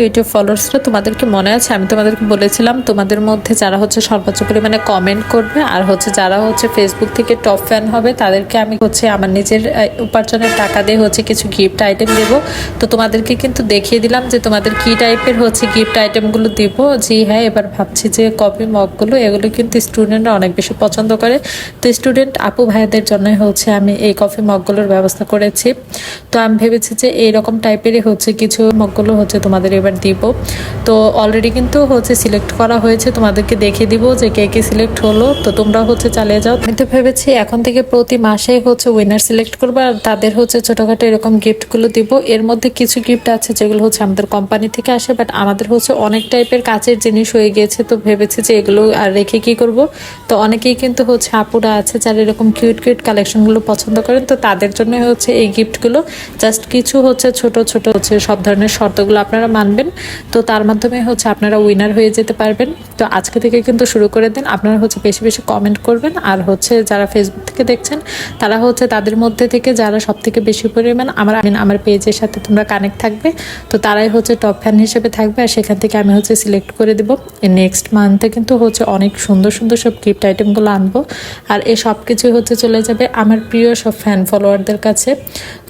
YouTube ফলোয়ার্সরা, তোমাদেরকে মনে আছে আমি তোমাদেরকে বলেছিলাম তোমাদের মধ্যে যারা হচ্ছে সর্বোচ্চ পরিমাণে কমেন্ট করবে আর হচ্ছে যারা হচ্ছে ফেসবুক থেকে টপ ফ্যান হবে তাদেরকে আমি হচ্ছে আমার নিজের উপার্জনের টাকা দিয়ে হচ্ছে কিছু গিফট আইটেম দেবো। তো তোমাদেরকে কিন্তু দেখিয়ে দিলাম যে তোমাদের কি টাইপের হচ্ছে গিফট আইটেমগুলো দিব। জি হ্যাঁ, এবার ভাবছি যে কফি মগগুলো এগুলো কিন্তু স্টুডেন্টরা অনেক বেশি পছন্দ করে। তো স্টুডেন্ট আপু ভাইদের জন্যই হচ্ছে আমি এই কফি মগগুলোর ব্যবস্থা করেছি। তো আমি ভেবেছি যে এইরকম টাইপেরই হচ্ছে কিছু মগগুলো হচ্ছে তোমাদের এবার দিব। তো অলরেডি কিন্তু হচ্ছে সিলেক্ট করা হয়েছে, তোমাদেরকে দেখিয়ে দিব যে কে কে সিলেক্ট হলো। তো তোমরা হচ্ছে চালিয়ে যাও। আমি তো ভেবেছি এখন থেকে প্রতি মাসে হচ্ছে উইনার সিলেক্ট করবো আর তাদের হচ্ছে ছোটখাটো এরকম গিফটগুলো দিব। এর মধ্যে কিছু গিফট আছে যেগুলো হচ্ছে আমাদের কোম্পানি থেকে আসে, বাট আমাদের হচ্ছে অনেক টাইপের কাচের জিনিস হয়ে গিয়েছে। তো ভেবেছি যে এগুলো আর রেখে কি করব। তো অনেকেই কিন্তু হচ্ছে আপুরা আছে যারা এরকম কিউট কিউট কালেকশনগুলো পছন্দ করেন, তো তাদের জন্য হচ্ছে এই গিফটগুলো। জাস্ট কিছু হচ্ছে ছোট ছোট হচ্ছে সব ধরনের শর্তগুলো আপনারা মানবেন, তো তার মাধ্যমে হচ্ছে আপনারা উইনার হয়ে যেতে পারবেন। তো আজকে থেকে কিন্তু শুরু করে দিন। আপনারা হচ্ছে বেশি বেশি কমেন্ট করবেন আর হচ্ছে যারা ফেসবুক থেকে দেখছেন তারা হচ্ছে তাদের মধ্যে থেকে যারা সব থেকে বেশি পরিমাণ আমার পেজের সাথে তোমরা কানেক্ট থাকবে, তো তারাই হচ্ছে টপ ফ্যান হিসেবে থাকবে। আর সেখান থেকে আমি হচ্ছে সিলেক্ট করে দেবো। নেক্সট মান্থে কিন্তু হচ্ছে অনেক সুন্দর সুন্দর সব গিফট আইটেমগুলো আনবো। আর এই সব কিছুই হচ্ছে চলে যাবে আমার প্রিয় সব ফ্যান ফলোয়ারদের কাছে।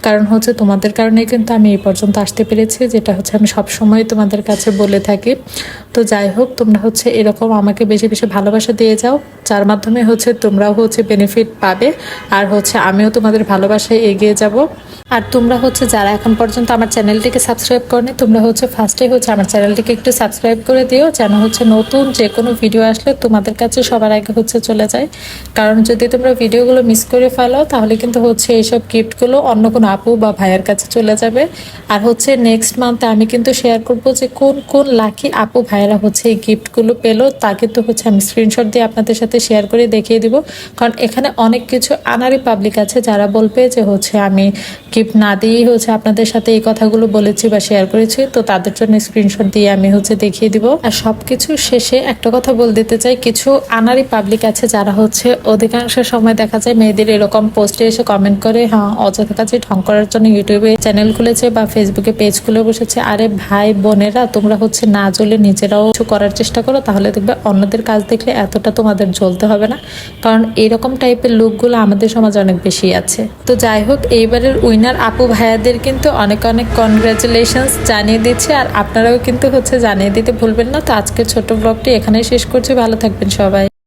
কারণ হচ্ছে তোমাদের কারণে কিন্তু আমি এই পর্যন্ত আসতে পেরেছি, যেটা হচ্ছে আমি সব সময় তোমাদের কাছে বলে থাকি। তো যাই হোক, তোমরা হচ্ছে এরকম আমাকে বেশি বেশি ভালোবাসা দিয়ে যাও, যার মাধ্যমে হচ্ছে তোমরাও হচ্ছে বেনিফিট পাবে আর হচ্ছে আমিও তোমাদের ভালোবাসায় এগিয়ে যাব। আর তোমরা হচ্ছে যারা এখন পর্যন্ত আমার চ্যানেলটিকে সাবস্ক্রাইব করনি, তোমরা হচ্ছে ফার্স্টে হচ্ছে আমার চ্যানেলটিকে একটু সাবস্ক্রাইব করে দিও, যেন হচ্ছে নতুন যে কোনো ভিডিও আসলে তোমাদের কাছে সবার আগে হচ্ছে চলে যায়। কারণ যদি তোমরা ভিডিওগুলো মিস করে ফেলো তাহলে কিন্তু হচ্ছে এইসব গিফটগুলো অন্য কোনো আপু বা ভাইয়ের কাছে চলে যাবে। আর হচ্ছে নেক্সট মান্থে আমি কিন্তু শেয়ার করব যে কোন কোন লাকি আপু ভাইয়েরা হচ্ছে এই গিফটগুলো পেলো, তা কিন্তু হচ্ছে আমি স্ক্রিনশট দিয়ে আপনাদের সাথে শেয়ার করে দেখিয়ে দিব। কারণ এখানে অনেক কিছু আনারি পাবলিক আছে যারা বলবে যে হচ্ছে আমি গিফট না দিয়েই হচ্ছে আপনাদের সাথে এই কথাগুলো বলেছি বা শেয়ার করেছি, তো তাদের জন্য স্ক্রিনশট দিয়ে আমি হচ্ছে দেখিয়ে দিব। আর সবকিছু শেষে একটা কথা বলে দিতে চাই, কিছু আনারি পাবলিক আছে যারা হচ্ছে অধিকাংশ সময় দেখা যায় মেয়েদের এরকম পোস্টে এসে কমেন্ট করে, হ্যাঁ অযথা কাজে ঢং করার জন্য ইউটিউবে চ্যানেল খুলেছে বা ফেসবুকে পেজ খুলে বসেছে। আরে ভাই বোনেরা, তোমরা হচ্ছে না জ্বলে নিজেরাও কিছু করার চেষ্টা করো, তাহলে দেখবে অন্যদের কাজ দেখলে এতটা তোমাদের জ্বলতে হবে না। কারণ এরকম টাইপের লোকগুলো আমাদের সমাজে অনেক বেশি আছে। তো যাই হোক, এইবারের উইনার আপু ভাইয়াদের কিন্তু অনেক অনেক কনগ্রাচুলেশনস জানিয়ে দিচ্ছে। আর আপনারাও কিন্তু হচ্ছে জানিয়ে দিতে ভুলবেন না। তো আজকের ছোট ব্লগটি এখানেই শেষ করছি। ভালো থাকবেন সবাই।